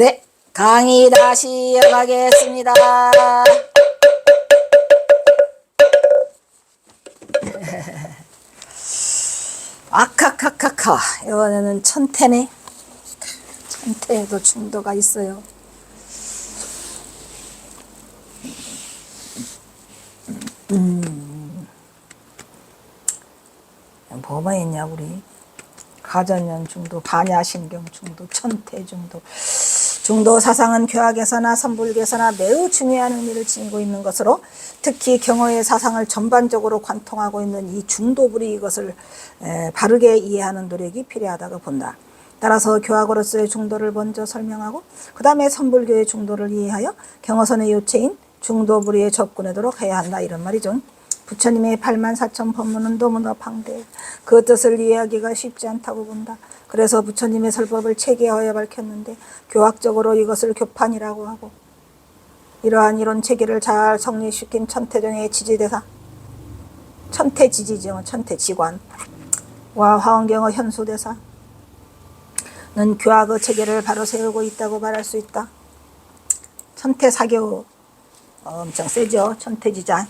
네, 강의 다시 이어가겠습니다. 아카카카카, 이번에는 천태네. 천태에도 중도가 있어요. 뭐가 있냐, 우리 가전년 중도, 반야신경 중도, 천태 중도. 중도 사상은 교학에서나 선불교에서나 매우 중요한 의미를 지니고 있는 것으로, 특히 경어의 사상을 전반적으로 관통하고 있는 이 중도불이 이것을 바르게 이해하는 노력이 필요하다고 본다. 따라서 교학으로서의 중도를 먼저 설명하고 그 다음에 선불교의 중도를 이해하여 경어선의 요체인 중도불의에 접근하도록 해야 한다, 이런 말이죠. 부처님의 84,000 법문은 너무나 방대해 그 뜻을 이해하기가 쉽지 않다고 본다. 그래서 부처님의 설법을 체계하여 밝혔는데 교학적으로 이것을 교판이라고 하고, 이러한 이론 체계를 잘 정리시킨 천태종의 지지대사, 천태지지죠, 천태지관과 화엄경의 현수대사는 교학의 체계를 바로 세우고 있다고 말할 수 있다. 천태사교 엄청 세죠. 천태지자.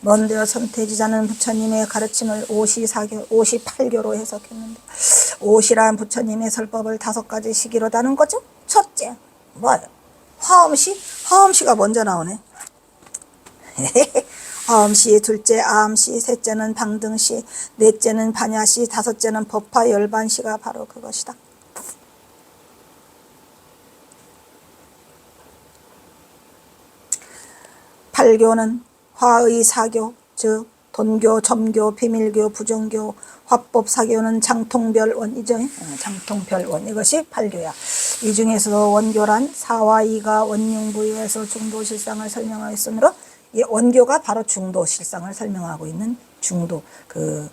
먼저 천태지자는 부처님의 가르침을 오시사교, 58교로 해석했는데, 오시란 부처님의 설법을 5가지 시기로 다는 거죠. 첫째, 뭐예요? 화엄시? 화엄시가 먼저 나오네. 화엄시, 둘째 아암시, 셋째는 방등시, 넷째는 반야시, 다섯째는 법화 열반시가 바로 그것이다. 팔교는 화의 사교, 즉 돈교, 점교, 비밀교, 부정교, 화법 사교는 장통별원이죠. 장통별원, 이것이 팔교야. 이 중에서도 원교란 사와 이가 원융부에서 중도실상을 설명하였으므로 이 원교가 바로 중도실상을 설명하고 있는 중도, 그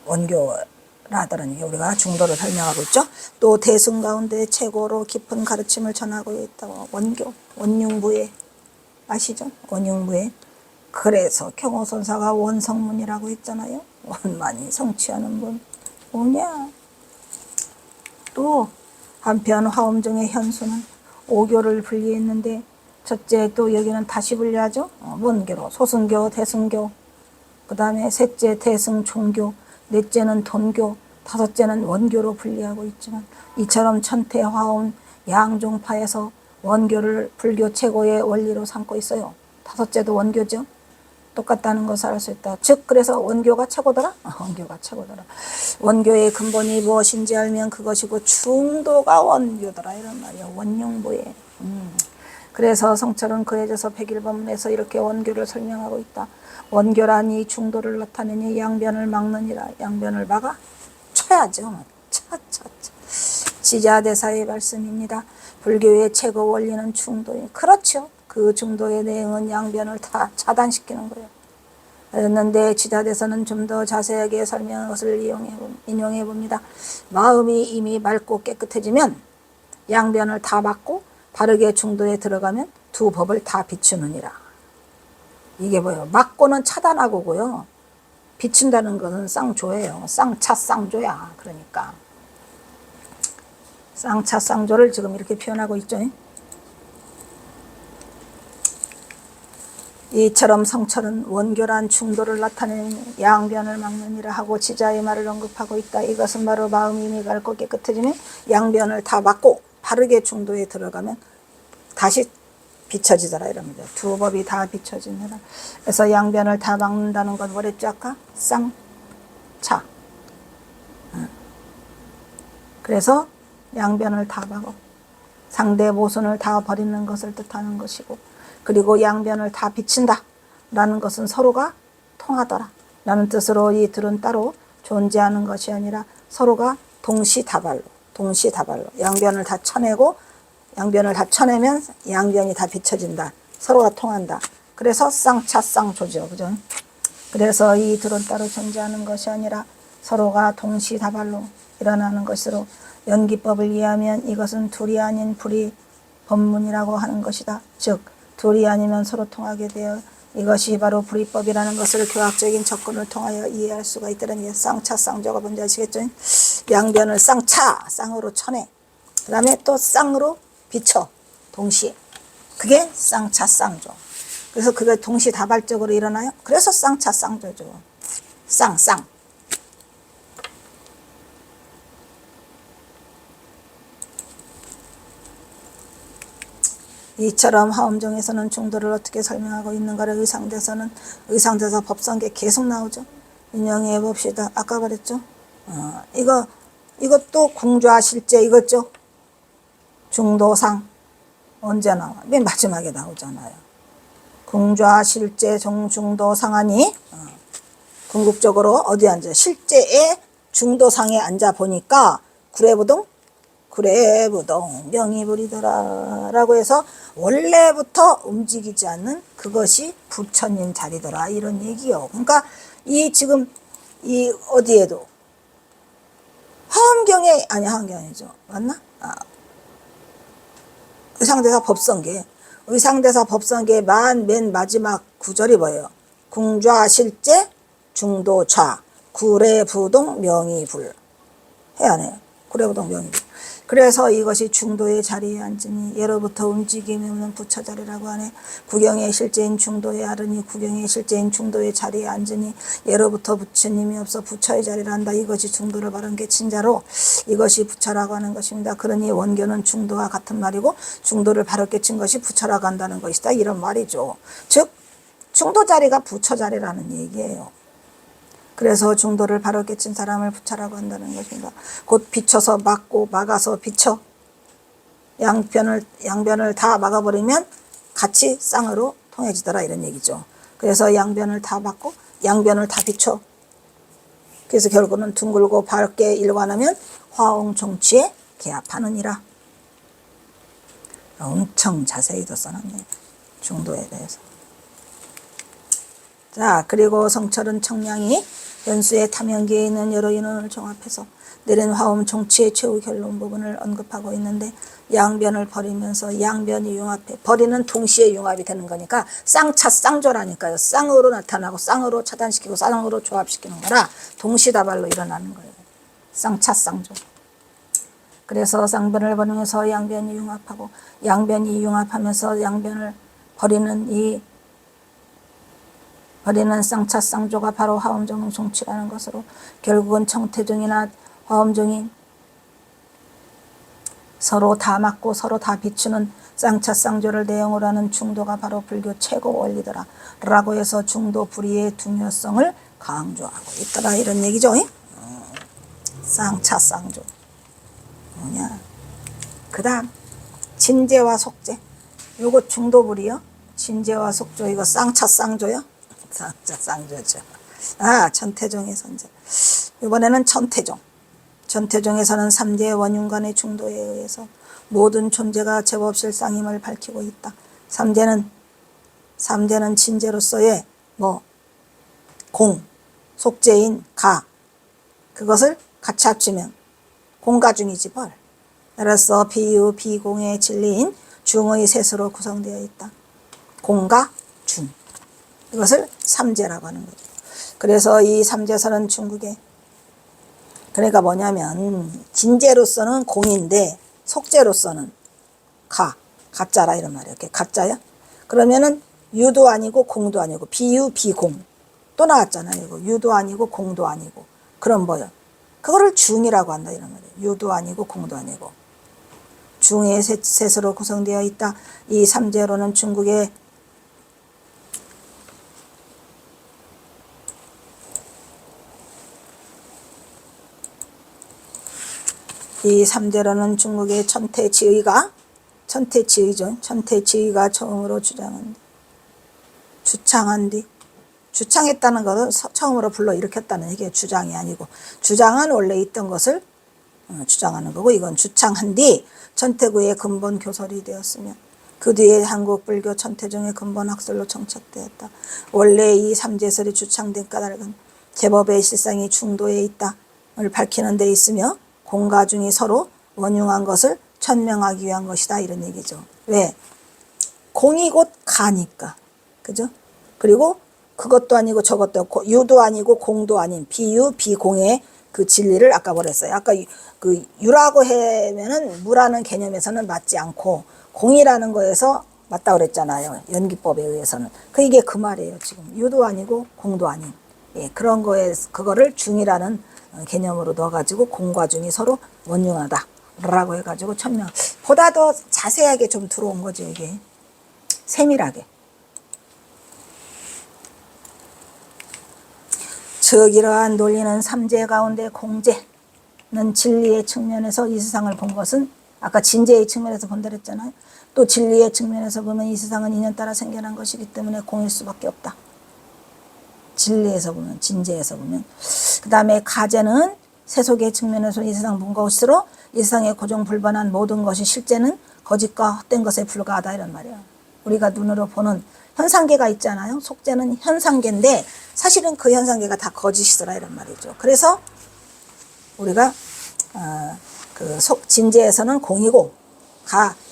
원교라더니 우리가 중도를 설명하고 있죠. 또 대승 가운데 최고로 깊은 가르침을 전하고 있다고 원교, 원융부에 아시죠? 원융부에. 그래서 경호선사가 원성문이라고 했잖아요. 원만히 성취하는 분 뭐냐. 또 한편 화엄종의 현수는 5교를 분리했는데, 첫째 또 여기는 다시 분리하죠. 원교로 소승교, 대승교, 그 다음에 셋째 대승 종교, 넷째는 돈교, 다섯째는 원교로 분리하고 있지만, 이처럼 천태 화엄 양종파에서 원교를 불교 최고의 원리로 삼고 있어요. 다섯째도 원교죠. 똑같다는 것을 알 수 있다. 즉 그래서 원교가 최고더라. 원교가 최고더라. 원교의 근본이 무엇인지 알면 그것이고 중도가 원교더라, 이런 말이야. 원용보에. 그래서 성철은 그해져서 백일법문에서 이렇게 원교를 설명하고 있다. 원교라니 중도를 나타내니 양변을 막느니라. 양변을 막아 쳐야죠. 차차차. 지자대사의 말씀입니다. 불교의 최고 원리는 중도예요. 그렇죠. 그 중도의 내용은 양변을 다 차단시키는 거예요. 그런데 지자대사는 좀 더 자세하게 설명한 것을 인용해 봅니다. 마음이 이미 맑고 깨끗해지면 양변을 다 막고 바르게 중도에 들어가면 두 법을 다 비추느니라. 이게 뭐예요? 막고는 차단하고고요. 비춘다는 것은 쌍조예요. 쌍차 쌍조야. 그러니까 쌍차 쌍조를 지금 이렇게 표현하고 있죠. 이처럼 성철은 원교란 중도를 나타내는 양변을 막느니라 하고 지자의 말을 언급하고 있다. 이것은 바로 마음이 이미 맑고 깨끗해지면 양변을 다 막고 바르게 중도에 들어가면 다시 비춰지더라, 이럽니다. 두 법이 다 비춰지느라. 그래서 양변을 다 막는다는 건 뭐랬죠 아까? 쌍차. 그래서 양변을 다 막어 상대 모순을 다 버리는 것을 뜻하는 것이고, 그리고 양변을 다 비친다 라는 것은 서로가 통하더라 라는 뜻으로 이 둘은 따로 존재하는 것이 아니라 서로가 동시다발로 양변을 다 쳐내고, 양변을 다 쳐내면 양변이 다 비춰진다, 서로가 통한다. 그래서 쌍차 쌍조죠, 그죠? 그래서 이 둘은 따로 존재하는 것이 아니라 서로가 동시다발로 일어나는 것으로, 연기법을 이해하면 이것은 둘이 아닌 불이 법문이라고 하는 것이다. 즉 둘이 아니면 서로 통하게 되어 이것이 바로 불이법이라는 것을 교학적인 접근을 통하여 이해할 수가 있다는 게 쌍차 쌍조가 뭔지 아시겠죠? 양변을 쌍차 쌍으로 쳐내 그 다음에 또 쌍으로 비춰. 동시에. 그게 쌍차쌍조. 그래서 그게 동시다발적으로 일어나요. 그래서 쌍차쌍조죠. 쌍. 이처럼 화엄종에서는 중도를 어떻게 설명하고 있는가를 의상대사 법성계 계속 나오죠. 인용해 봅시다. 아까 그랬죠. 이것도 궁좌 실제 이거죠. 중도상 언제 나와? 맨 마지막에 나오잖아요. 궁좌 실제 중도상하니 궁극적으로 어디 앉아? 실제의 중도상에 앉아 보니까 구례부동 명의불이더라 라고 해서 원래부터 움직이지 않는 그것이 부처님 자리더라 이런 얘기요. 그러니까 이 지금 이 어디에도 화엄경에 화엄경이 아니죠. 맞나? 의상대사 법성계 맨 마지막 구절이 뭐예요? 궁좌 실제 중도좌 구례부동 명의불 해야 하네요. 구례부동 명의불. 그래서 이것이 중도의 자리에 앉으니 예로부터 움직임이 없는 부처 자리라고 하네. 구경의 실제인 중도에 아르니 구경의 실제인 중도의 자리에 앉으니 예로부터 부처님이 없어 부처의 자리를 한다. 이것이 중도를 바른 게 친자로 이것이 부처라고 하는 것입니다. 그러니 원교는 중도와 같은 말이고 중도를 바르게 친 것이 부처라고 한다는 것이다. 이런 말이죠. 즉 중도 자리가 부처 자리라는 얘기예요. 그래서 중도를 바르게 친 사람을 부처라고 한다는 것입니다. 곧 비춰서 막아서 비춰 양변을 다 막아버리면 같이 쌍으로 통해지더라 이런 얘기죠. 그래서 양변을 다 막고 양변을 다 비춰. 그래서 결국은 둥글고 밝게 일관하면 화옹종치에 개합하느니라. 엄청 자세히도 써놨네요. 중도에 대해서. 자, 그리고 성철은 청량이 연수의 탐연기에 있는 여러 인원을 종합해서 내린 화엄 종치의 최후 결론 부분을 언급하고 있는데 양변을 버리면서 양변이 융합해. 버리는 동시에 융합이 되는 거니까 쌍차쌍조라니까요. 쌍으로 나타나고 쌍으로 차단시키고 쌍으로 조합시키는 거라 동시다발로 일어나는 거예요. 쌍차쌍조. 그래서 쌍변을 버리면서 양변이 융합하고 양변이 융합하면서 양변을 버리는 쌍차쌍조가 바로 화엄종 종치라는 것으로 결국은 청태종이나 화엄종이 서로 다 맞고 서로 다 비추는 쌍차쌍조를 내용으로 하는 중도가 바로 불교 최고 원리더라 라고 해서 중도 불의의 중요성을 강조하고 있더라 이런 얘기죠. 쌍차쌍조 뭐냐. 그 다음 진제와 속제 요거 중도 불의요. 진제와 속조 이거 쌍차쌍조요. 쌍조죠. 천태종의 선제. 이번에는 천태종에서는 삼재 원흉간의 중도에 의해서 모든 존재가 제법 실상임을 밝히고 있다. 삼재는 진재로서의 속재인 가 그것을 같이 합치면 공가중이지 뭘. 따라서 비유 비공의 진리인 중의 셋으로 구성되어 있다. 공가 중. 이것을 삼재라고 하는 거죠. 그래서 이 삼재설은 중국에 그러니까 뭐냐면 진재로서는 공인데 속재로서는 가짜라 이런 말이에요. 이렇게 가짜야? 그러면은 유도 아니고 공도 아니고 비유 비공 또 나왔잖아요. 이거 유도 아니고 공도 아니고 그럼 뭐요? 그거를 중이라고 한다 이런 말이에요. 유도 아니고 공도 아니고 중의 셋으로 구성되어 있다. 이 삼재로는 중국의 이 삼재로는 중국의 천태지의가 처음으로 주창했다는 것은 처음으로 불러일으켰다는 얘기예요. 주장이 아니고 주장은 원래 있던 것을 주장하는 거고 이건 주창한 뒤 천태구의 근본 교설이 되었으며 그 뒤에 한국 불교 천태종의 근본 학설로 정착되었다. 원래 이 삼재설이 주창된 까닭은 제법의 실상이 중도에 있다를 밝히는 데 있으며 공가중이 서로 원흉한 것을 천명하기 위한 것이다 이런 얘기죠. 왜? 공이 곧 가니까. 그죠? 그리고 그것도 아니고 저것도 없고 유도 아니고 공도 아닌 비유 비공의 그 진리를 아까 뭐랬어요? 아까 그 유라고 하면은 무라는 개념에서는 맞지 않고 공이라는 거에서 맞다 그랬잖아요. 연기법에 의해서는. 이게 그 말이에요. 지금 유도 아니고 공도 아닌. 예, 그런 거에 그거를 중이라는 개념으로 넣어가지고 공과 중이 서로 원흉하다. 라고 해가지고 천명. 보다 더 자세하게 좀 들어온 거죠, 이게. 세밀하게. 즉 이러한 논리는 삼재 가운데 공재는 진리의 측면에서 이 세상을 본 것은 아까 진재의 측면에서 본다 그랬잖아요. 또 진리의 측면에서 보면 이 세상은 인연 따라 생겨난 것이기 때문에 공일 수밖에 없다. 진리에서 보면, 진재에서 보면. 그 다음에 가재는 세속의 측면에서 이 세상 본 것으로 이 세상에 고정불변한 모든 것이 실제는 거짓과 헛된 것에 불과하다 이런 말이야. 우리가 눈으로 보는 현상계가 있잖아요. 속재는 현상계인데 사실은 그 현상계가 다 거짓이더라 이런 말이죠. 그래서 우리가 진재에서는 공이고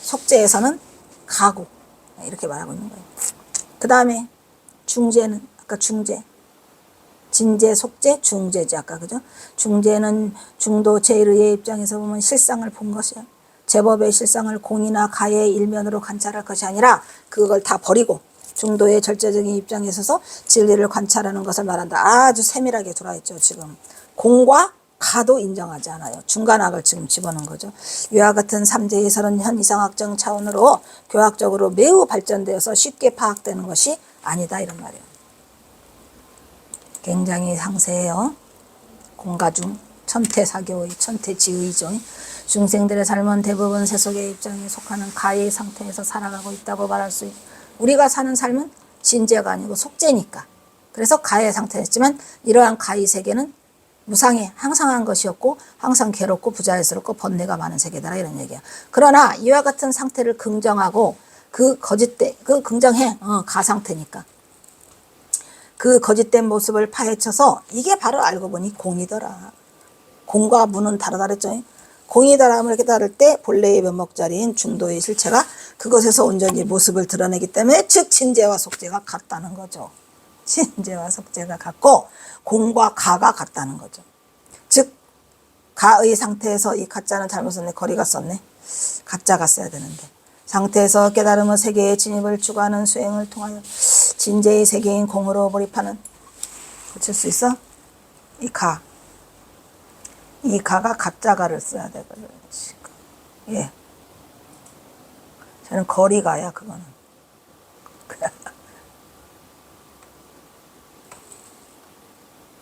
속재에서는 가고 이렇게 말하고 있는 거예요. 그 다음에 중재는 아까 중재, 진재, 속재, 중재지 아까 그죠? 중재는 중도 제1의 입장에서 보면 실상을 본 것이야. 제법의 실상을 공이나 가의 일면으로 관찰할 것이 아니라 그걸 다 버리고 중도의 절제적인 입장에 있어서 진리를 관찰하는 것을 말한다. 아주 세밀하게 들어있죠. 지금 공과 가도 인정하지 않아요. 중간학을 지금 집어넣은 거죠. 이와 같은 삼재이설은 현 이상학적 차원으로 교학적으로 매우 발전되어서 쉽게 파악되는 것이 아니다 이런 말이에요. 굉장히 상세해요. 공가중 천태사교의 천태지의죠. 중생들의 삶은 대부분 세속의 입장에 속하는 가의 상태에서 살아가고 있다고 말할 수 있다. 우리가 사는 삶은 진재가 아니고 속재니까. 그래서 가의 상태였지만 이러한 가의 세계는 무상해 항상한 것이었고 항상 괴롭고 부자연스럽고 번뇌가 많은 세계다 이런 얘기야. 그러나 이와 같은 상태를 긍정하고 그 거짓된 그 긍정해 가 상태니까 그 거짓된 모습을 파헤쳐서 이게 바로 알고 보니 공이더라. 공과 무는 다르다 그랬죠. 공이다람을 깨달을 때 본래의 면목자리인 중도의 실체가 그것에서 온전히 모습을 드러내기 때문에 즉 진재와 속재가 같다는 거죠. 진재와 속재가 같고 공과 가가 같다는 거죠. 즉 가의 상태에서 이 가짜는 잘못 썼네. 거리가 썼네. 가짜가 써야 되는데 상태에서 깨달음의 세계의 진입을 추구하는 수행을 통하여 진재의 세계인 공으로 몰입하는 고칠 수 있어? 이 가가 가짜가를 써야 되거든요. 예. 저는 거리가야 그거는.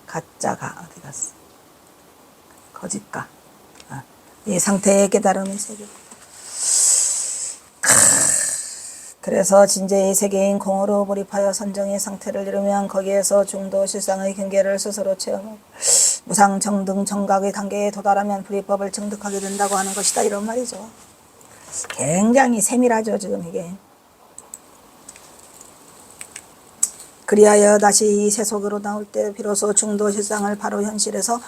가짜가 어디 갔어? 거짓가. 이 상태의 깨달음의 세계. 그래서 진재의 세계인 공으로 몰입하여 선정의 상태를 이루면 거기에서 중도 실상의 경계를 스스로 체험하고 무상 정등 정각의 단계에 도달하면 불이법을 증득하게 된다고 하는 것이다 이런 말이죠. 굉장히 세밀하죠 지금 이게. 그리하여 다시 이 세속으로 나올 때 비로소 중도 실상을 바로 현실에서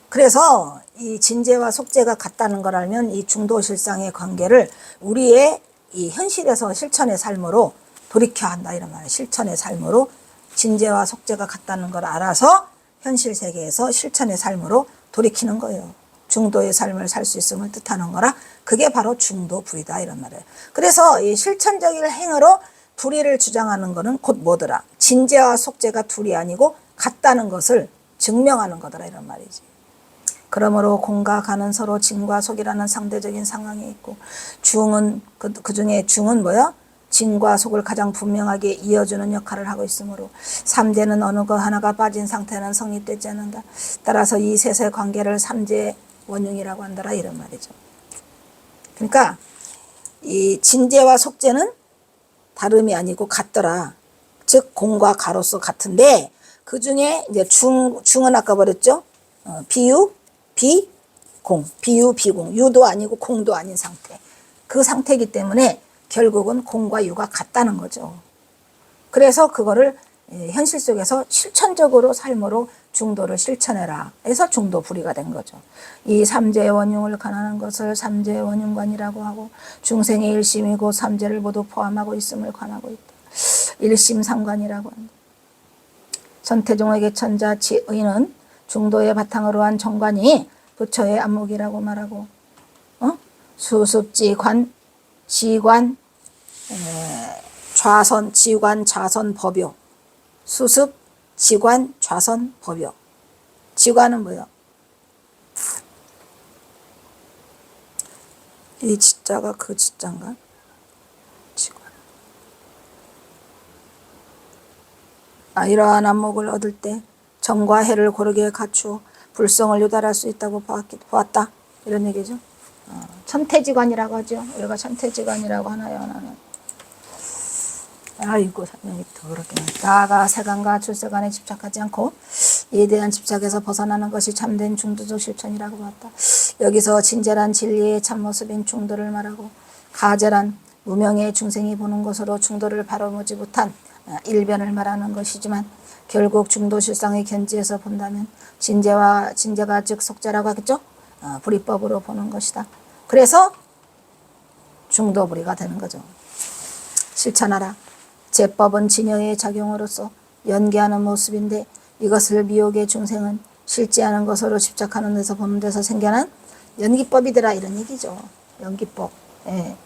그래서 이 진재와 속재가 같다는 걸 알면 이 중도 실상의 관계를 우리의 이 현실에서 실천의 삶으로 돌이켜야 한다 이런 말이에요. 실천의 삶으로 진재와 속재가 같다는 걸 알아서 현실 세계에서 실천의 삶으로 돌이키는 거예요. 중도의 삶을 살 수 있음을 뜻하는 거라 그게 바로 중도불이다 이런 말이에요. 그래서 이 실천적인 행으로 둘이를 주장하는 거는 곧 뭐더라? 진재와 속재가 둘이 아니고 같다는 것을 증명하는 거더라 이런 말이지. 그러므로 공과 가는 서로 진과 속이라는 상대적인 상황에 있고 중은 그 중에 중은 뭐야? 진과 속을 가장 분명하게 이어주는 역할을 하고 있으므로 삼재는 어느 것 하나가 빠진 상태는 성립되지 않는다. 따라서 이 셋의 관계를 삼재 원흉이라고 한다라 이런 말이죠. 그러니까 이 진재와 속재는 다름이 아니고 같더라. 즉 공과 가로서 같은데 그 중에 이제 중은 아까 버렸죠. 비유, 비공, 비유, 비공, 유도 아니고 공도 아닌 상태. 그 상태이기 때문에 결국은 공과 유가 같다는 거죠. 그래서 그거를 현실 속에서 실천적으로 삶으로 중도를 실천해라. 해서 중도 불이가 된 거죠. 이 삼재의 원흉을 관하는 것을 삼재의 원흉관이라고 하고 중생의 일심이고 삼재를 모두 포함하고 있음을 관하고 있다. 일심상관이라고 한다. 전태종에게 천자 지의는 중도의 바탕으로 한 정관이 부처의 안목이라고 말하고, 수습지관, 지관, 좌선, 지관, 좌선, 법요. 수습, 지관, 좌선, 법요. 지관은 뭐예요? 이 지자가 그 지자인가? 지관. 이러한 안목을 얻을 때 정과 해를 고르게 갖추어 불성을 유달할 수 있다고 보았다. 이런 얘기죠. 천태지관이라고 하죠. 우리가 천태지관이라고 하나요, 하나는. 아이고, 사람이 더럽게. 나아가 세간과 출세간에 집착하지 않고 이에 대한 집착에서 벗어나는 것이 참된 중도적 실천이라고 봤다. 여기서 진재란 진리의 참모습인 중도를 말하고, 가재란 무명의 중생이 보는 것으로 중도를 바라보지 못한 일변을 말하는 것이지만, 결국 중도 실상의 견지에서 본다면 진재가 즉 속재라고 하겠죠. 불이법으로 보는 것이다. 그래서 중도불이가 되는 거죠. 실천하라. 제법은 진여의 작용으로서 연기하는 모습인데, 이것을 미혹의 중생은 실제하는 것으로 집착하는 데서 보는 데서 생겨난 연기법이더라, 이런 얘기죠. 연기법.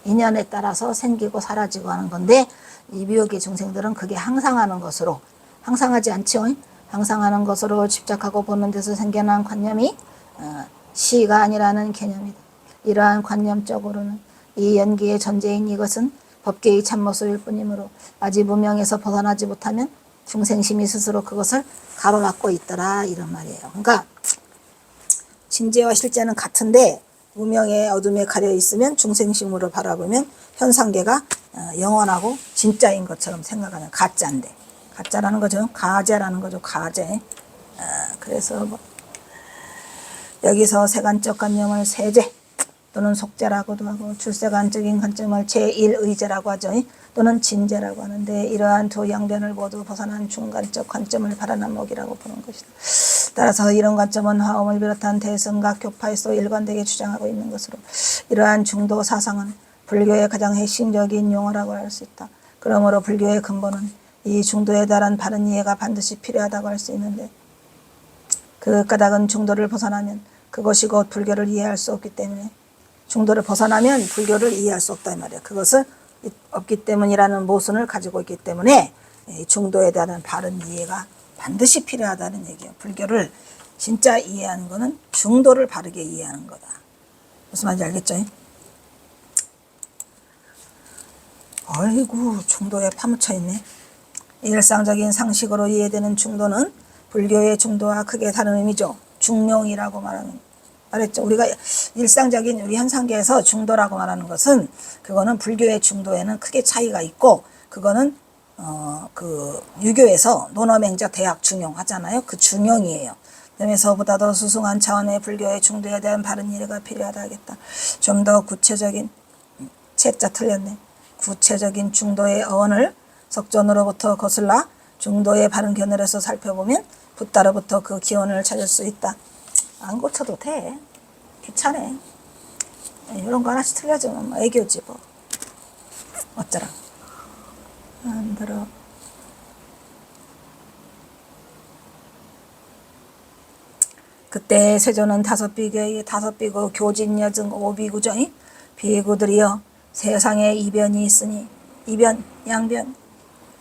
인연에 따라서 생기고 사라지고 하는 건데, 이 미혹의 중생들은 그게 항상하는 것으로, 항상하지 않죠. 항상하는 것으로 집착하고 보는 데서 생겨난 관념이 시가 아니라는 개념이다. 이러한 관념적으로는 이 연기의 전제인 이것은 법계의 참모습일 뿐이므로 아직 무명에서 벗어나지 못하면 중생심이 스스로 그것을 가로막고 있더라, 이런 말이에요. 그러니까 진재와 실제는 같은데 무명의 어둠에 가려 있으면 중생심으로 바라보면 현상계가 영원하고 진짜인 것처럼 생각하는 가짜인데, 가짜라는 거죠. 가재라는 거죠. 가재. 그래서 여기서 세간적 관념을 세재 또는 속재라고도 하고, 출세관적인 관점을 제1의재라고 하죠. 또는 진재라고 하는데, 이러한 두 양변을 모두 벗어난 중간적 관점을 바른 안목이라고 보는 것이다. 따라서 이런 관점은 화엄을 비롯한 대승각 교파에서 일관되게 주장하고 있는 것으로, 이러한 중도 사상은 불교의 가장 핵심적인 용어라고 할 수 있다. 그러므로 불교의 근본은 이 중도에 달한 바른 이해가 반드시 필요하다고 할 수 있는데, 그 까닭은 중도를 벗어나면 그것이 곧 불교를 이해할 수 없기 때문에, 중도를 벗어나면 불교를 이해할 수 없다, 이 말이야. 그것을 없기 때문이라는 모순을 가지고 있기 때문에 중도에 대한 바른 이해가 반드시 필요하다는 얘기예요. 불교를 진짜 이해하는 것은 중도를 바르게 이해하는 거다. 무슨 말인지 알겠죠? 아이고, 중도에 파묻혀 있네. 일상적인 상식으로 이해되는 중도는 불교의 중도와 크게 다른 의미죠. 중용이라고 말했죠. 우리가 일상적인 우리 현상계에서 중도라고 말하는 것은, 그거는 불교의 중도에는 크게 차이가 있고, 그거는 그 유교에서 논어맹자 대학 중용 하잖아요. 그 중용이에요. 그러면서보다도 수승한 차원의 불교의 중도에 대한 바른 이해가 필요하다 하겠다. 좀 더 구체적인, 채자 틀렸네. 구체적인 중도의 어원을 석전으로부터 거슬러 중도의 바른 견해에서 살펴보면 붓다로부터 그 기원을 찾을 수 있다. 안 고쳐도 돼. 귀찮아. 이런 거 하나씩 틀려주면 뭐 애교지 뭐. 어쩌라. 안 들어. 그때 세조는 다섯 비구 교진여증 오비구죠. 비구들이여, 세상에 이변이 있으니 이변, 양변,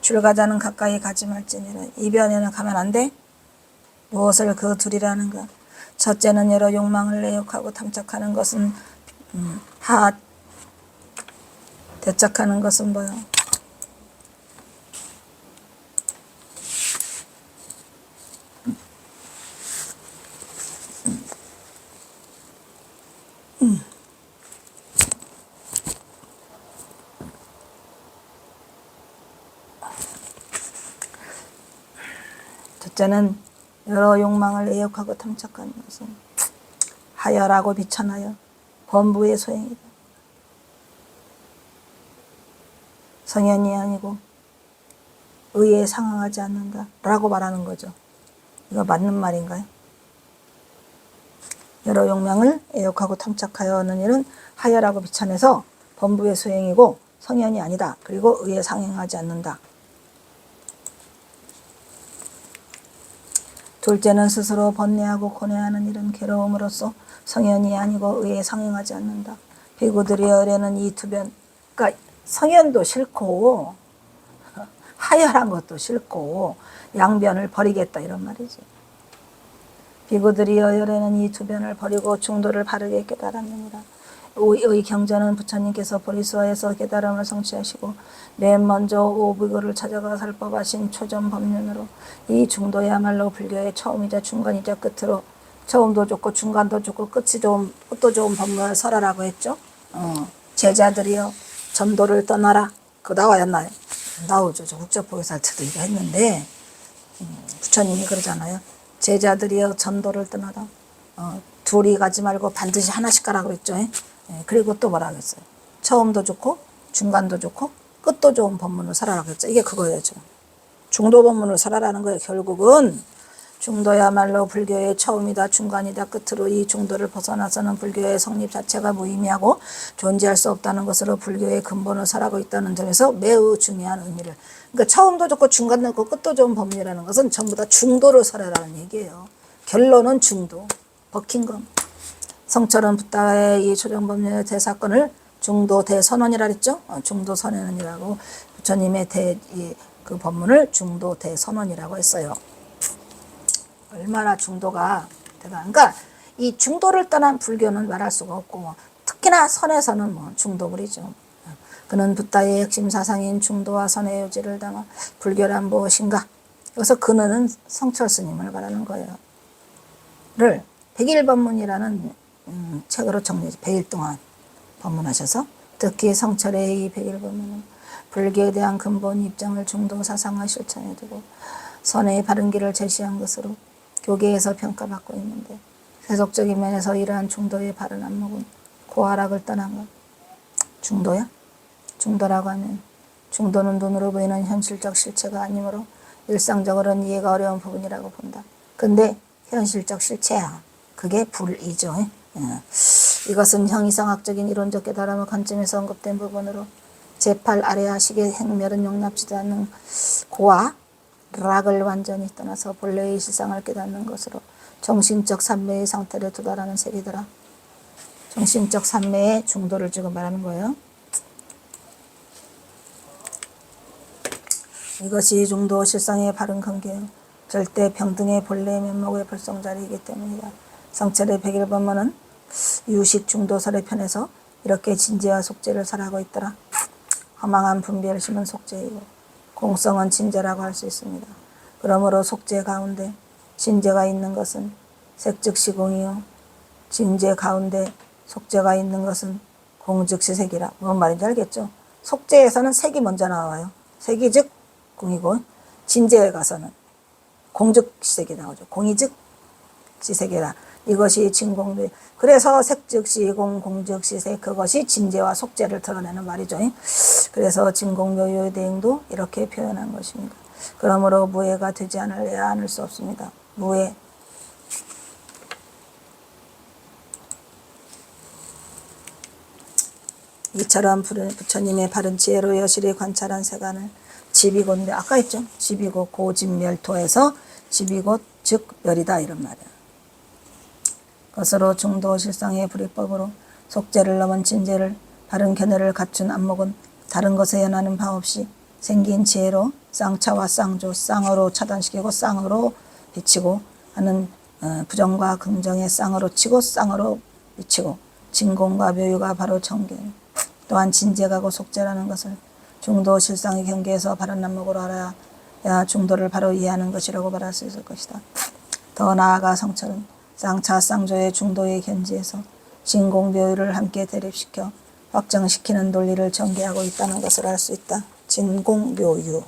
출가자는 가까이 가지 말지니라. 이변에는 가면 안 돼. 무엇을 그 둘이라는가? 첫째는 여러 욕망을 내욕하고 탐착하는 것은 대착하는 것은 뭐야? 첫째는 여러 욕망을 애욕하고 탐착하는 것은 하여라고 비천하여 범부의 소행이다. 성현이 아니고 의에 상응하지 않는다 라고 말하는 거죠. 이거 맞는 말인가요? 여러 욕망을 애욕하고 탐착하여 하는 일은 하여라고 비천해서 범부의 소행이고 성현이 아니다. 그리고 의에 상응하지 않는다. 둘째는 스스로 번뇌하고 고뇌하는 일은 괴로움으로써 성현이 아니고 의에 상응하지 않는다. 비구들이 의뢰는 이 투변, 그러니까 성현도 싫고 하열한 것도 싫고 양변을 버리겠다 이런 말이지. 비구들이 의뢰는 이 투변을 버리고 중도를 바르게 깨달았느니라. 의 경전은 부처님께서 보리수화에서 깨달음을 성취하시고 맨 먼저 오비고를 찾아가 살법하신 초전 법륜으로 이 중도야말로 불교의 처음이자 중간이자 끝으로 처음도 좋고 중간도 좋고 끝도 좋은 법문을 설하라고 했죠. 제자들이여 전도를 떠나라. 그거 나와였나요? 나오죠. 저 국적보고서 할 때도 이거 했는데 부처님이 그러잖아요. 제자들이여 전도를 떠나라. 둘이 가지 말고 반드시 하나씩 가라고 그랬죠. 그리고 또 뭐라 그랬어요? 처음도 좋고 중간도 좋고 끝도 좋은 법문을 설하라고 했죠. 이게 그거예요. 중도 법문을 설하라는 거예요. 결국은 중도야말로 불교의 처음이다 중간이다 끝으로 이 중도를 벗어나서는 불교의 성립 자체가 무의미하고 존재할 수 없다는 것으로 불교의 근본을 설하고 있다는 점에서 매우 중요한 의미를, 그러니까 처음도 좋고 중간도 좋고 끝도 좋은 법문이라는 것은 전부 다 중도를 설하라는 얘기예요. 결론은 중도. 버킹엄 성철은 붓다의 이 초정법륜의 대사건을 중도 대선언이라 그랬죠. 중도 선언이라고 부처님의 그 법문을 중도 대선언이라고 했어요. 얼마나 중도가 대단한. 그러니까 이 중도를 떠난 불교는 말할 수가 없고 특히나 선에서는 뭐 중도불이죠. 그는 붓다의 핵심 사상인 중도와 선의 요지를 담아 불교란 무엇인가. 여기서 그는 성철 스님을 말하는 거예요. 를 백일법문이라는 책으로 정리, 100일 동안 법문하셔서 특히 성철의 이 100일법문은 불교에 대한 근본 입장을 중도 사상화 실천에 두고 선의 바른 길을 제시한 것으로 교계에서 평가받고 있는데 세속적인 면에서 이러한 중도의 바른 안목은 고하락을 떠난 것. 중도야? 중도라고 하면 중도는 눈으로 보이는 현실적 실체가 아니므로 일상적으로는 이해가 어려운 부분이라고 본다. 근데 현실적 실체야. 그게 불이죠. 이것은 형이상학적인 이론적 깨달음의 관점에서 언급된 부분으로 제8 아래하식의 행멸은 용납지도 않는 고와 락을 완전히 떠나서 본래의 실상을 깨닫는 것으로 정신적 삼매의 상태를 도달하는 세계더라. 정신적 삼매의 중도를 지금 말하는 거예요. 이것이 중도 실상의 바른 근기요 절대 평등의 본래의 면목의 불성자리이기 때문이다. 성철의 100일법문은 유식 중도설의 편에서 이렇게 진재와 속재를 설하고 있더라. 허망한 분별심은 속재이고 공성은 진재라고 할 수 있습니다. 그러므로 속재 가운데 진재가 있는 것은 색즉시 공이요 진재 가운데 속재가 있는 것은 공즉시 색이라. 뭔 말인지 알겠죠? 속재에서는 색이 먼저 나와요. 색이 즉 공이고 진재에 가서는 공즉시 색이 나오죠. 공이 즉 시색이라. 이것이 진공비. 그래서 색즉시 공, 공즉시 색, 그것이 진재와 속재를 드러내는 말이죠. 그래서 진공묘유의 대행도 이렇게 표현한 것입니다. 그러므로 무해가 되지 않을 수 없습니다. 무해. 이처럼 부처님의 바른 지혜로 여실히 관찰한 세간을 집이곤데, 아까 했죠. 집이고 고집멸토에서 집이곧 즉 멸이다 이런 말이야. 것으로 중도 실상의 불이법으로 속재를 넘은 진재를 바른 견해를 갖춘 안목은 다른 것에 연하는 바 없이 생긴 지혜로 쌍차와 쌍조, 쌍으로 차단시키고 쌍으로 비치고 하는 부정과 긍정의 쌍으로 치고 쌍으로 비치고 진공과 묘유가 바로 정견. 또한 진재가고 속재라는 것을 중도 실상의 경계에서 바른 안목으로 알아야 중도를 바로 이해하는 것이라고 말할 수 있을 것이다. 더 나아가 성철은 쌍차 쌍조의 중도의 견지에서 진공묘유를 함께 대립시켜 확정시키는 논리를 전개하고 있다는 것을 알 수 있다. 진공묘유.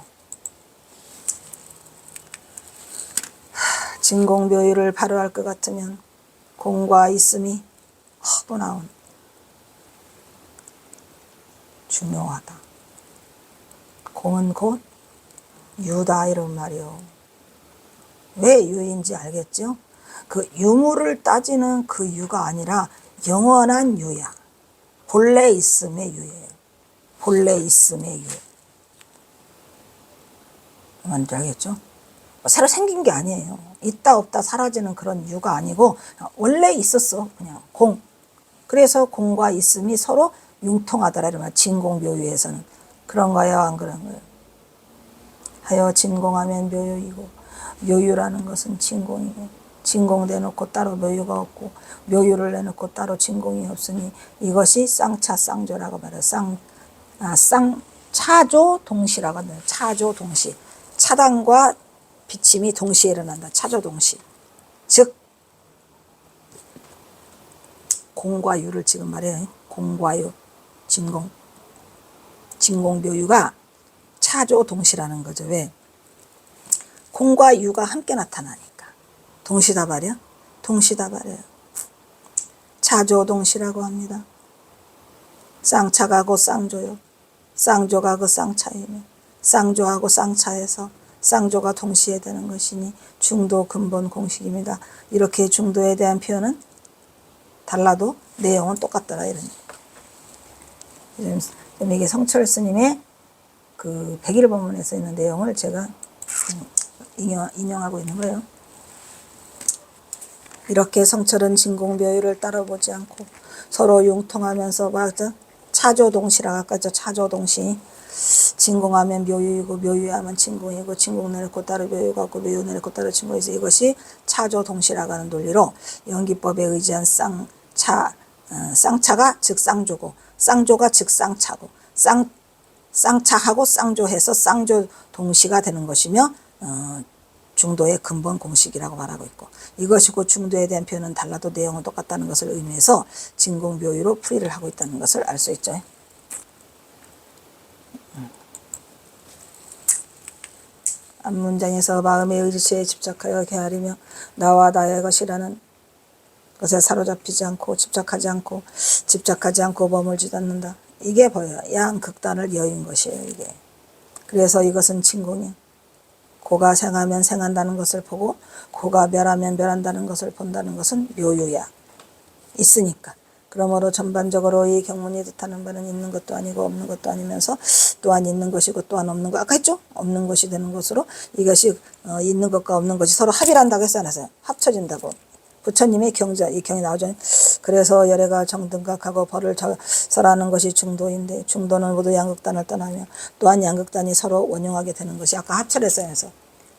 진공묘유를 바로 알 것 같으면 공과 있음이 또 나온 중요하다. 공은 곧 유다 이런 말이요. 왜 유인지 알겠죠? 그 유무를 따지는 그 유가 아니라 영원한 유야. 본래 있음의 유예요. 본래 있음의 유. 뭔지 알겠죠? 새로 생긴 게 아니에요. 있다 없다 사라지는 그런 유가 아니고 원래 있었어. 그냥 공. 그래서 공과 있음이 서로 융통하더라 이러면 진공묘유에서는. 그런가요 안 그런 거예요? 하여 진공하면 묘유이고 묘유라는 것은 진공이고 진공대놓고 따로 묘유가 없고 묘유를 내놓고 따로 진공이 없으니 이것이 쌍차쌍조라고 말해요. 차조 동시라고 합니다. 차조 동시. 차단과 비침이 동시에 일어난다. 차조 동시. 즉 공과 유를 지금 말해요. 공과 유, 진공묘유가 차조 동시라는 거죠. 왜? 공과 유가 함께 나타나니까. 동시다발이요? 동시다발이에요. 차조 동시라고 합니다. 쌍차가 곧 쌍조요. 쌍조가 그 쌍차이며 쌍조하고 쌍차에서 쌍조가 동시에 되는 것이니 중도 근본 공식입니다. 이렇게 중도에 대한 표현은 달라도 내용은 똑같더라 이런. 이게 성철 스님의 그 백일본문에 써 있는 내용을 제가 인용하고 있는 거예요. 이렇게 성철은 진공묘유를 따라보지 않고 서로 융통하면서 맞아 차조동시라고 아까죠. 차조동시. 진공하면 묘유이고 묘유하면 진공이고 진공 내놓고 따로 묘유가 없고 묘유 내놓고 따로 진공이서 이것이 차조동시라고 하는 논리로 연기법에 의지한 쌍차가 즉 쌍조고 쌍조가 즉 쌍차고 쌍차하고 쌍조해서 쌍조동시가 되는 것이며 중도의 근본 공식이라고 말하고 있고 이것이 곧 중도에 대한 표현은 달라도 내용은 똑같다는 것을 의미해서 진공묘유로 풀이를 하고 있다는 것을 알 수 있죠. 앞문장에서 마음의 의지체에 집착하여 게으르며 나와 나의 것이라는 것에 사로잡히지 않고 집착하지 않고 머물지 않는다. 이게 보여요. 양극단을 여인 것이에요. 이게. 그래서 이것은 진공이에요. 고가 생하면 생한다는 것을 보고 고가 멸하면 멸한다는 것을 본다는 것은 묘유야. 있으니까. 그러므로 전반적으로 이 경문이 뜻하는 바는 있는 것도 아니고 없는 것도 아니면서 또한 있는 것이고 또한 없는 것. 아까 했죠? 없는 것이 되는 것으로 이것이 있는 것과 없는 것이 서로 합의한다고 했어요. 합쳐진다고. 부처님의 경자, 이 경이 나오죠. 그래서 열애가 정등각하고 벌을 설하는 것이 중도인데 중도는 모두 양극단을 떠나며 또한 양극단이 서로 원용하게 되는 것이 아까 합쳐졌어요. 그래서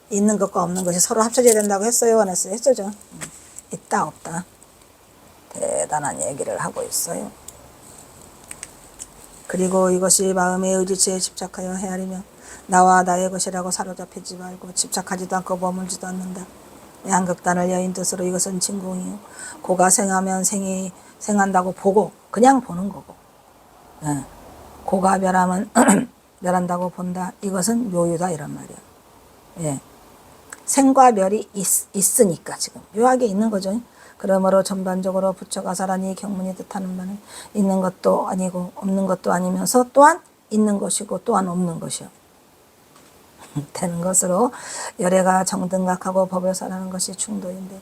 있는 것과 없는 것이 서로 합쳐져야 된다고 했어요? 안 했어요? 했죠? 있다 없다. 대단한 얘기를 하고 있어요. 그리고 이것이 마음의 의지체에 집착하여 헤아리며 나와 나의 것이라고 사로잡히지 말고 집착하지도 않고 머물지도 않는다. 양극단을 여인 뜻으로 이것은 진공이요. 고가 생하면 생한다고 보고 그냥 보는 거고 고가 멸하면 멸한다고 본다. 이것은 묘유다 이런 말이야. 예. 생과 멸이 있으니까 지금 묘하게 있는 거죠. 그러므로 전반적으로 부처가사라니 경문이 뜻하는 바는 있는 것도 아니고 없는 것도 아니면서 또한 있는 것이고 또한 없는 것이요. 되는 것으로 열애가 정등각하고 법을 설하는 것이 중도인데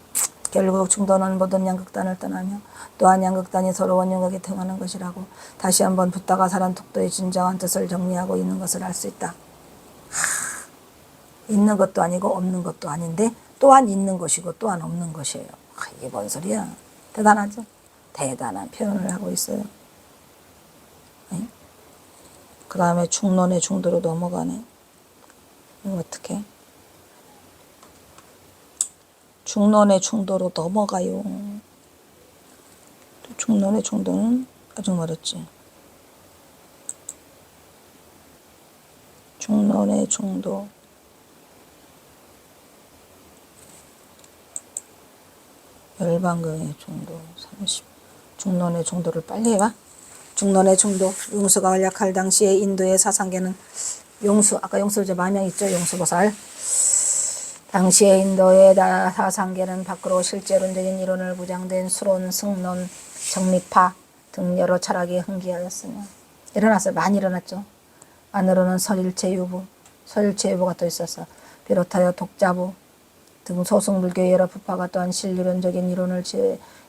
결국 중도는 모든 양극단을 떠나며 또한 양극단이 서로 원용하게 등하는 것이라고 다시 한번 붓다가사란 독도의 진정한 뜻을 정리하고 있는 것을 알 수 있다. 있는 것도 아니고 없는 것도 아닌데 또한 있는 것이고 또한 없는 것이에요. 이게 뭔 소리야. 대단하죠. 대단한 표현을 하고 있어요. 그 다음에 중론의 중도로 넘어가네. 이거 어떻게? 중론의 중도로 넘어가요. 중론의 중도는 아직 멀었지. 중론의 중도. 열반경의 중도 30. 중론의 중도를 빨리 해봐. 중론의 중도. 용수가 활약할 당시에 인도의 사상계는 용수, 아까 용수 이제 만명 있죠. 용수보살. 당시에 인도의 사상계는 밖으로 실제론적인 이론을 부장된 수론, 승론, 정리파 등 여러 철학이 흥기하였으며 일어났어요. 많이 일어났죠. 안으로는 설일체유부가 또 있어서 비롯하여 독자부 등 소승불교의 여러 부파가 또한 실리론적인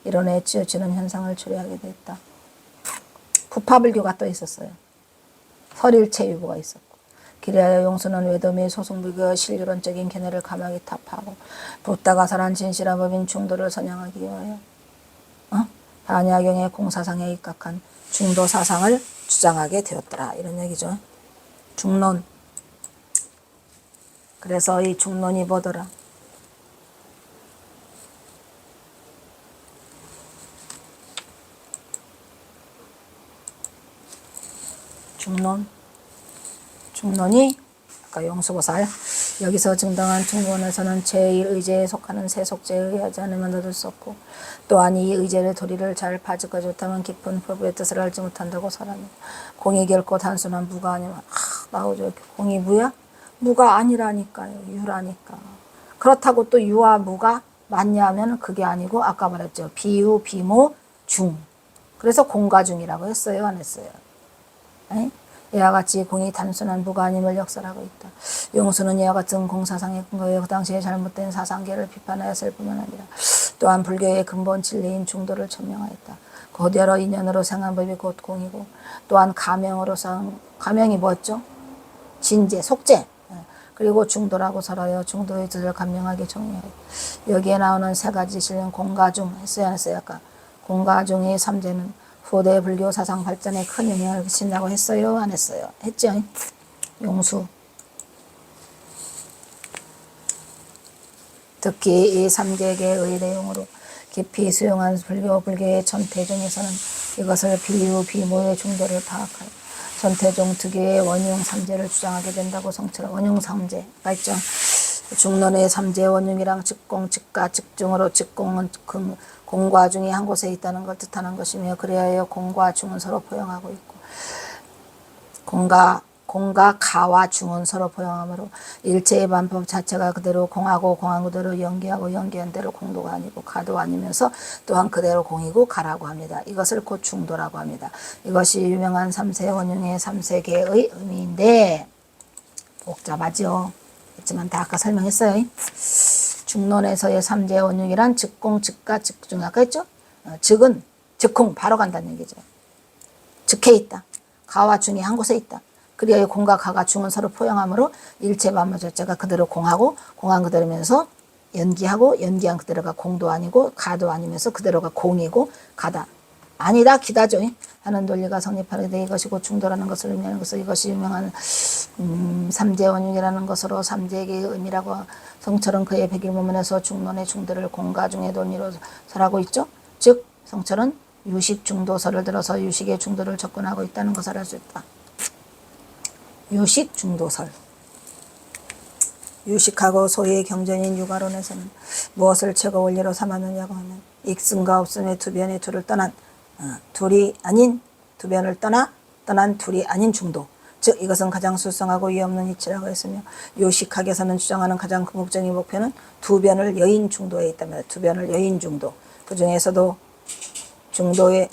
이론에 치우치는 현상을 초래하게 됐다. 부파불교가 또 있었어요. 설일체유부가 있었고 그리하여 용수는 외도미 소승불교의 실유론적인 견해를 감하게 타파하고 붓다가 설한 진실한 법인 중도를 선양하기 위하여 반야경의 공사상에 입각한 중도 사상을 주장하게 되었더라. 이런 얘기죠. 중론. 그래서 이 중론이 뭐더라? 중론이 아까 용수보살 여기서 증당한 중론에서는 제1의제에 속하는 세속제에 의하지 않으면 얻을 수 없고 또한 이 의제의 도리를 잘 파직하지 못하면 깊은 법의 뜻을 알지 못한다고 설하니 공이 결코 단순한 무가 아니면 나오죠. 공이 무야? 무가 아니라니까요. 유라니까. 그렇다고 또 유와 무가 맞냐 하면 그게 아니고 아까 말했죠. 비유, 비모, 중. 그래서 공과 중이라고 했어요? 안 했어요? 에? 이와 같이 공이 단순한 무가 아님을 역설하고 있다. 용수는 이와 같은 공사상의 근거에 그 당시에 잘못된 사상계를 비판하였을 뿐만 아니라 또한 불교의 근본 진리인 중도를 천명하였다. 곧 여러 인연으로 생한 법이 곧 공이고 또한 가명이 뭐였죠? 진제, 속제. 그리고 중도라고 설하여 중도의 뜻을 감명하게 정의하여 여기에 나오는 세 가지 실은 공과 중 했어요 안 했어요? 아까 공과 중의 삼재는 후대 불교 사상 발전에 큰 영향을 끼친다고 했어요? 안 했어요? 했죠? 용수. 특히 이 삼재계의 내용으로 깊이 수용한 불교의 전태종에서는 이것을 비유, 비모의 중도를 파악하여 전태종 특유의 원흉 삼재를 주장하게 된다고 성찰한 원흉 삼재가 있죠. 중론의 삼재 원흉이랑 직공, 직가, 직중으로 직공은 공과 중이 한 곳에 있다는 걸 뜻하는 것이며 그리하여 공과 중은 서로 포용하고 있고 공과 가와 중은 서로 포용하므로 일체의 반법 자체가 그대로 공하고 공한 그대로 연기하고 연기한 대로 공도가 아니고 가도 아니면서 또한 그대로 공이고 가라고 합니다. 이것을 곧 중도라고 합니다. 이것이 유명한 삼세 원흉의 삼세계의 의미인데 복잡하죠. 했지만 다 아까 설명했어요. 중론에서의 삼재 원흉이란 즉공, 즉가, 즉중 아까 했죠? 즉은 즉공 바로 간다는 얘기죠. 즉해 있다. 가와 중이 한 곳에 있다. 그리하여 공과 가가 중은 서로 포용하므로 일체 만물 자체가 그대로 공하고 공한 그대로면서 연기하고 연기한 그대로가 공도 아니고 가도 아니면서 그대로가 공이고 가다. 아니다 기다죠. 하는 논리가 성립하게 돼 이것이고 중도라는 것을 의미하는 것을 이것이 유명한 삼재원흉이라는 것으로 삼재계의 의미라고 성철은 그의 백일문문에서 중론의 중도를 공과 중의 논리로 설하고 있죠. 즉 성철은 유식 중도설을 들어서 유식의 중도를 접근하고 있다는 것을 알 수 있다. 유식 중도설. 유식하고 소의 경전인 유가론에서는 무엇을 최고 원리로 삼았느냐고 하면 익승과 없음의 두 변의 둘을 떠난 둘이 아닌 두 변을 떠난 둘이 아닌 중도. 즉 이것은 가장 수성하고 위없는 이치라고 했으며 요식학에서는 주장하는 가장 궁극적인 목표는 두 변을 여인 중도에 있다면 두 변을 여인 중도. 그 중에서도 중도의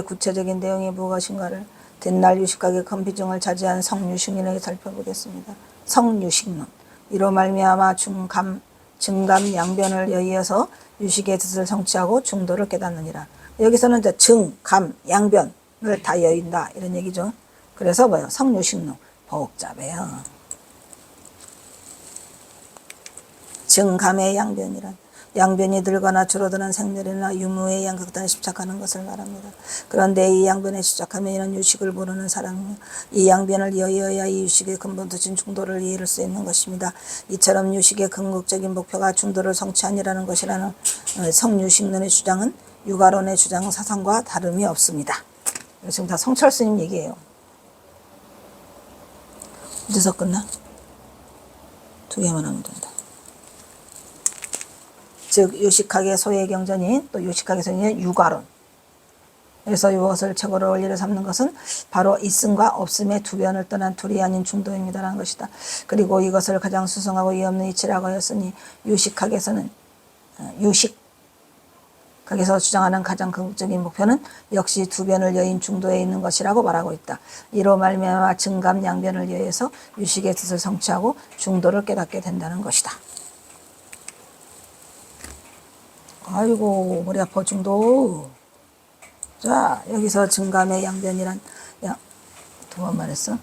구체적인 내용이 무엇인가를 뒷날 유식학의 큰 비중을 차지한 성유식론에게 살펴보겠습니다. 성유식론. 이로 말미암아 증감 양변을 여의어서 유식의 뜻을 성취하고 중도를 깨닫느니라. 여기서는 이제 증감 양변을 다 여인다 이런 얘기죠. 그래서 뭐요? 성유식론. 복잡해요. 증감의 양변이란 양변이 들거나 줄어드는 생멸이나 유무의 양극단에 집착하는 것을 말합니다. 그런데 이 양변에 집착하면 이는 유식을 모르는 사람이며 이 양변을 여의어야 이 유식의 근본 뜻인 중도를 이해할 수 있는 것입니다. 이처럼 유식의 궁극적인 목표가 중도를 성취하니라는 것이라는 성유식론의 주장은 유가론의 주장 사상과 다름이 없습니다. 지금 다 성철 스님 얘기예요. 어디서 끝나? 두 개만 하면 된다. 즉 유식학의 소의 경전인 또 유식학의 소의 유가론. 그래서 이것을 최고로 원리를 삼는 것은 바로 있음과 없음의 두 변을 떠난 둘이 아닌 중도입니다라는 것이다. 그리고 이것을 가장 수성하고 이없는 이치라고 하였으니 유식학에서 주장하는 가장 궁극적인 목표는 역시 두 변을 여인 중도에 있는 것이라고 말하고 있다. 이로 말미암아 증감 양변을 여해서 유식의 뜻을 성취하고 중도를 깨닫게 된다는 것이다. 아이고 머리 아파 중도. 자, 여기서 증감의 양변이란, 두 번 말했어.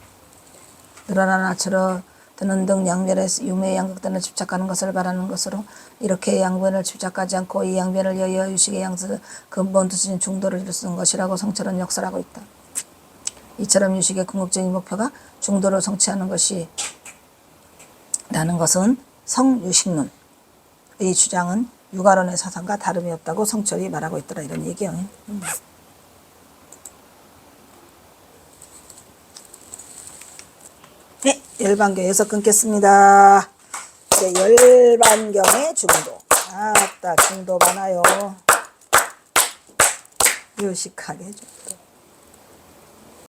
늘어나 낮추러 드는 등 양변에 유무의 양극단을 집착하는 것을 말하는 것으로 이렇게 양변을 집착하지 않고 이 양변을 여여 유식의 양수 근본 뜻인 중도를 이루는 것이라고 성철은 역설하고 있다. 이처럼 유식의 궁극적인 목표가 중도를 성취하는 것이 라는 것은 성유식론의 주장은 유가론의 사상과 다름이 없다고 성철이 말하고 있더라, 이런 얘기요. 네, 열반경에서 끊겠습니다. 네, 열반경의 중도. 아따, 중도 많아요. 유식하게 중도.